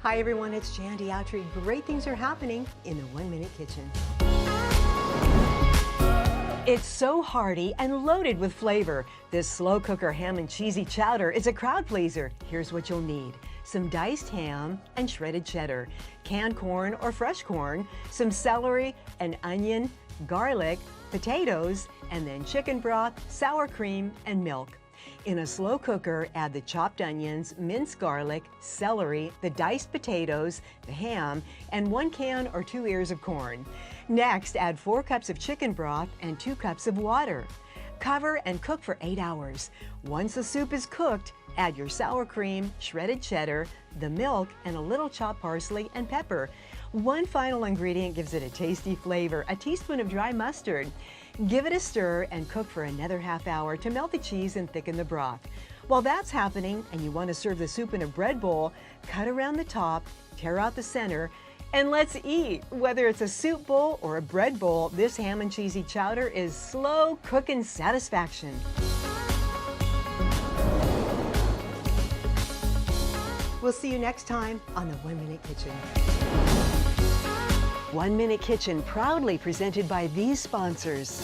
Hi everyone, it's Jandy Outry. Great things are happening in the 1 Minute Kitchen. It's so hearty and loaded with flavor. This slow cooker ham and cheesy chowder is a crowd pleaser. Here's what you'll need: some diced ham and shredded cheddar, canned corn or fresh corn, some celery, an onion, garlic, potatoes, and then chicken broth, sour cream, and milk. In a slow cooker, add the chopped onions, minced garlic, celery, the diced potatoes, the ham, and 1 can or 2 ears of corn. Next, add 4 cups of chicken broth and 2 cups of water. Cover and cook for 8 hours. Once the soup is cooked, add your sour cream, shredded cheddar, the milk, and a little chopped parsley and pepper. One final ingredient gives it a tasty flavor: a teaspoon of dry mustard. Give it a stir and cook for another half hour to melt the cheese and thicken the broth. While that's happening and you want to serve the soup in a bread bowl, cut around the top, tear out the center, and let's eat. Whether it's a soup bowl or a bread bowl, this ham and cheesy chowder is slow cooking satisfaction. We'll see you next time on the 1 Minute Kitchen. 1 Minute Kitchen proudly presented by these sponsors.